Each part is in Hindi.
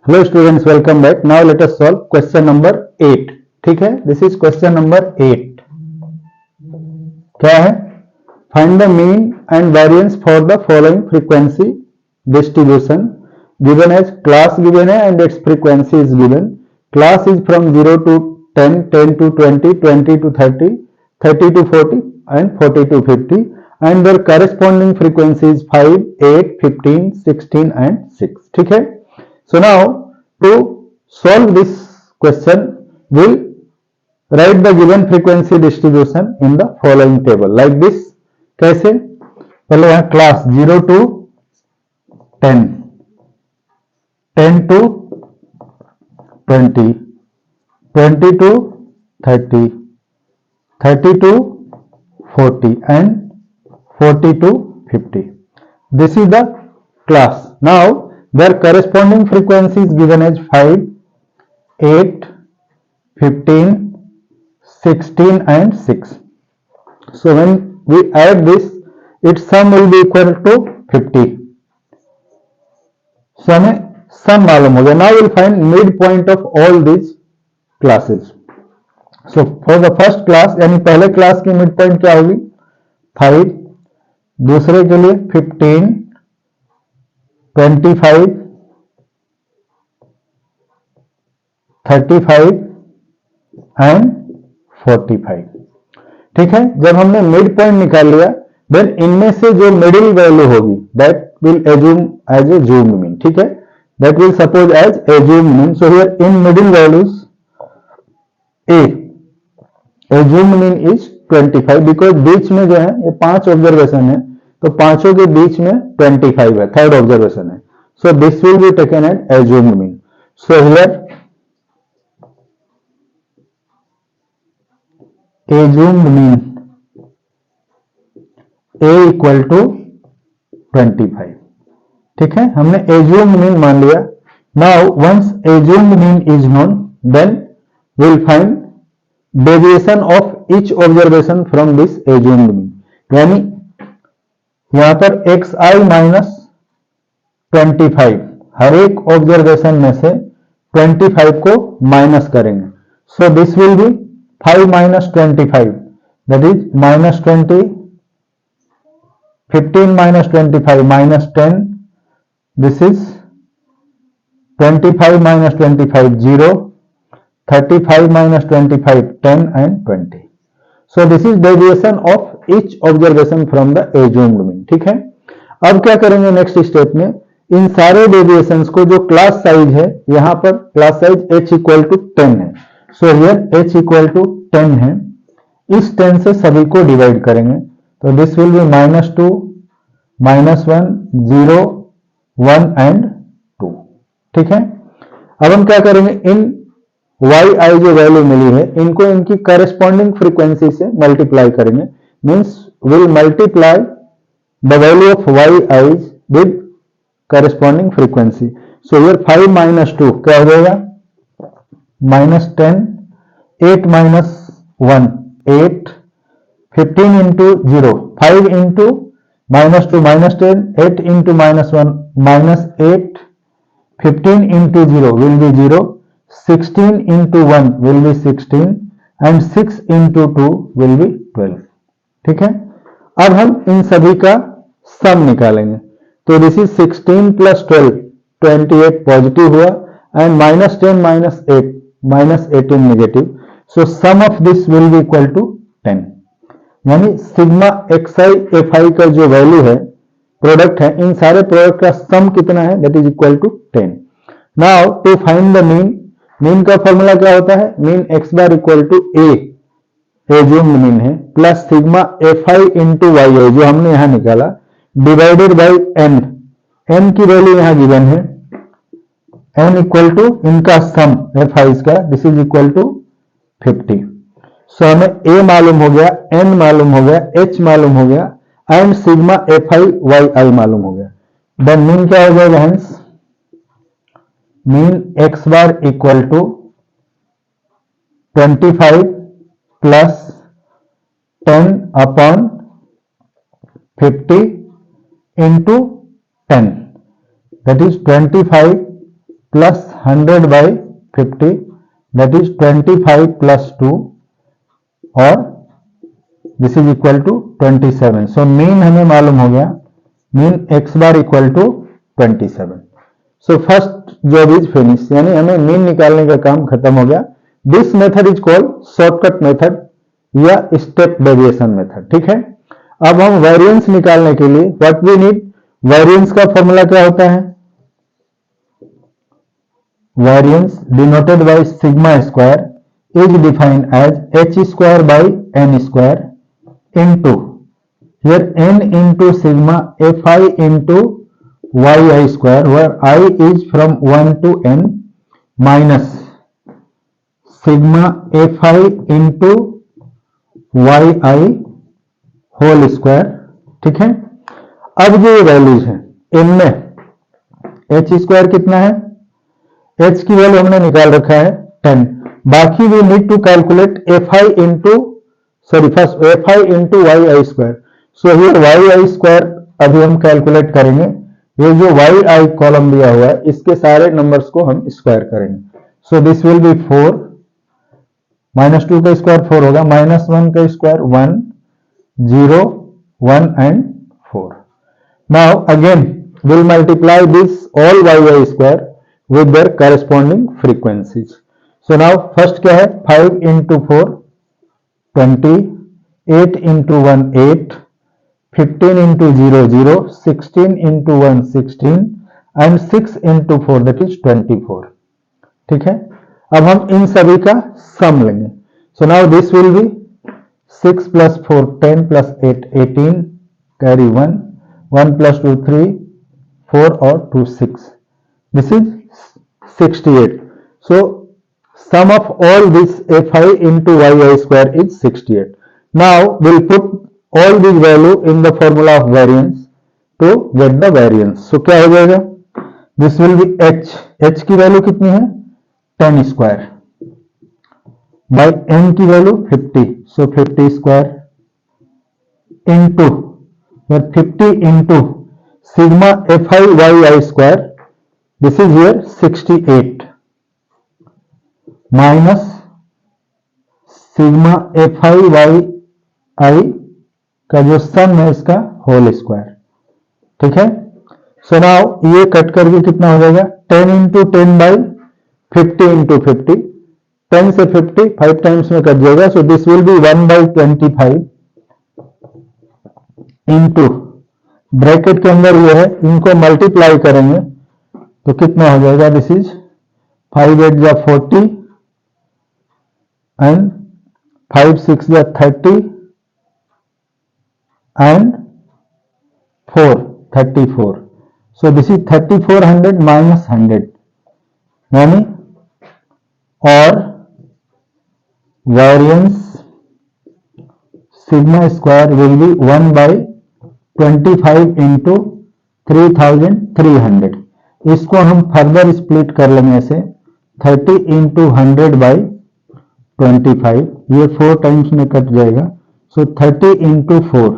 Hello students, welcome back. Now let us solve question number 8. ठीक है, दिस इज क्वेश्चन नंबर 8. क्या है? Find the mean and variance for the following frequency distribution. Given as class given है and its frequency is given. Class is from 0 to 10, 10 to 20, 20 to 30, 30 to 40 and 40 to 50, and their corresponding frequency is 5, 8, 15, 16 and 6. ठीक है. So now to solve this question, we'll write the given frequency distribution in the following table like this. कैसे? पहले यहाँ class 0 to 10, 10 to 20, 20 to 30, 30 to 40 and 40 to 50. This is the class. Now their corresponding frequency is given as 5, 8, 15, 16 and 6. So when we add this, its sum will be equal to 50. So हमें sum मालूम हो गया. Now we'll find midpoint of all these classes. So for the first class, यानी पहले क्लास की midpoint क्या होगी? 5. दूसरे के लिए 15, 25, 35 एंड 45. ठीक है. जब हमने मिड पॉइंट निकाल लिया, देन इनमें से जो मिडिल वैल्यू होगी that will assume as assumed mean. ठीक है, that will suppose as assumed mean. So here in middle values a assumed mean is 25 because बीच में जो है ये 5 ऑब्जर्वेशन है, तो पांचों के बीच में 25 है, थर्ड ऑब्जर्वेशन है. So this will be taken at assumed mean. So here assumed mean a equal to 25. ठीक है, हमने assumed mean मान लिया. Now once assumed mean is known, then we'll find deviation of each observation from this assumed mean. यानी यहां पर xi माइनस 25, हर एक ऑब्जर्वेशन में से 25 को माइनस करेंगे. सो this will B 5 minus 25, that is minus 20, 15 minus 25 minus 10, this is 25 minus 25 0, 35 minus 25 10 and 20. So this is deviation of each observation from the assumed mean. ठीक है. अब क्या करेंगे नेक्स्ट स्टेप में? इन सारे डेविएशंस को, जो क्लास साइज है, यहां पर class size h equal to 10 है. So here h equal to 10 है. इस 10 से सभी को डिवाइड करेंगे, तो दिस विल बी -2, -1, 0, 1 एंड 2. ठीक है. अब हम क्या करेंगे? इन yi जो वैल्यू मिली है, इनको इनकी करस्पॉन्डिंग फ्रीक्वेंसी से मल्टीप्लाई करेंगे. Means will multiply the value of yi with corresponding frequency. So here 5 minus 2 क्या हो जाएगा? -10, 8 minus 1 8, 15 into 0 5 into -2 -10, 8 into -1 -8, 15 into 0 will be 0, 16 into 1 will be 16 and 6 into 2 will be 12. ठीक है. अब हम इन सभी का सम निकालेंगे. तो दिस इज 16 plus 12, 28 पॉजिटिव हुआ and -10 minus 8 -18 negative. So sum of this will be equal to 10. यानी सिग्मा xi fi का जो वैल्यू है, प्रोडक्ट है, इन सारे प्रोडक्ट का सम कितना है? That is equal to 10. Now to find the mean, mean का फॉर्मूला क्या होता है? Mean x bar equal to a assumed mean है, plus sigma fi into y जो हमने यहां निकाला, डिवाइडेड बाई n. n की वैल्यू यहां गिवन है, n इक्वल टू इनका सम fi का, this is equal to 50. So हमें a मालूम हो गया, n मालूम हो गया, h मालूम हो गया एंड सिग्मा fi yi मालूम हो गया. देन मीन क्या हो जाएगा? Hence mean x bar equal to 25 plus 10 upon 50 into 10, that is 25 plus 100/50 that is 25 plus 2 और this is equal to 27. So mean हमें मालूम हो गया, mean x bar equal to 27. So first job is finish, यानी हमें मीन निकालने का काम खत्म हो गया. This method is called shortcut method या स्टेप डेविएशन मेथड. ठीक है, अब हम वेरिएंस निकालने के लिए व्हाट वी नीड, वेरिएंस का फॉर्मूला क्या होता है, variance denoted by sigma square is defined as h square by n square into here n into sigma fi into yi square, where I is from 1 to n, minus sigma fi into yi whole square. ठीक है, अब जो वैल्यूज हैं इनमें h स्क्वायर कितना है, h की वैल्यू हमने निकाल रखा है 10. बाकी we need to calculate fi into first fi into yi square. So here yi square अभी हम कैलकुलेट करेंगे. ये जो yi कॉलम दिया हुआ है इसके सारे नंबर्स को हम स्क्वायर करेंगे. सो दिस विल बी 4, -2 का स्क्वायर 4 होगा, -1 का square 1, 0, 1 and 4. Now again will multiply this all yi square with their corresponding frequencies. So now first क्या है, 5 into 4 20, 8 into 1 8, 15 into 0 0, 16 into 1 16 and 6 into 4 that is 24. ठीक है, अब हम इन सभी का सम लेंगे. So now this will be 6 plus 4 10 plus 8 18, carry 1, 1 plus 2 3, 4 or 2 6. This is 68. So sum of all this fi into yi square is 68. Now we'll put all these value in the formula of variance to get the variance. So क्या हो जाएगा, this will be h की वैल्यू कितनी है 10 स्क्वायर by n की value 50. So 50 square into 50 into sigma fi yi square, this is here 68 minus sigma fi yi का जो सम है इसका होल स्क्वायर. ठीक है, सो नाउ ये कट करके कितना हो जाएगा 10 into 10 by 50 into 50, 10 से 50 5 टाइम्स में कट जाएगा. सो this will B 1/25 into bracket के अंदर ये है, इनको मल्टीप्लाई करेंगे तो कितना हो जाएगा, दिस इज 5 8 जा 40 and 5 6 जा 30 and 4 34. So this is 3400 minus 100, यानी और variance sigma square will be 1/25 into 3300. इसको हम फर्दर स्प्लिट कर लेंगे ऐसे 30 into 100/25, ये 4 टाइम्स में कट जाएगा. सो 30 into 4,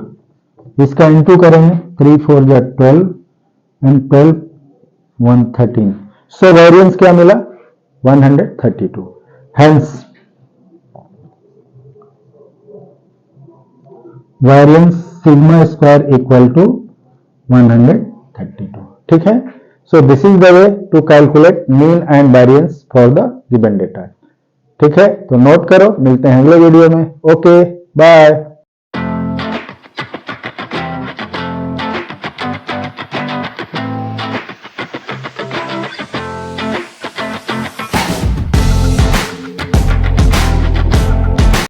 इसका इंटू करेंगे 3 4 जा 12 and 12 1 13. सो वेरिएंस क्या मिला 132. Hence variance sigma square equal to 132. ठीक है, so this is the way to calculate mean and variance for the given data. ठीक है, तो नोट करो, मिलते हैं अगले वीडियो में. Okay bye.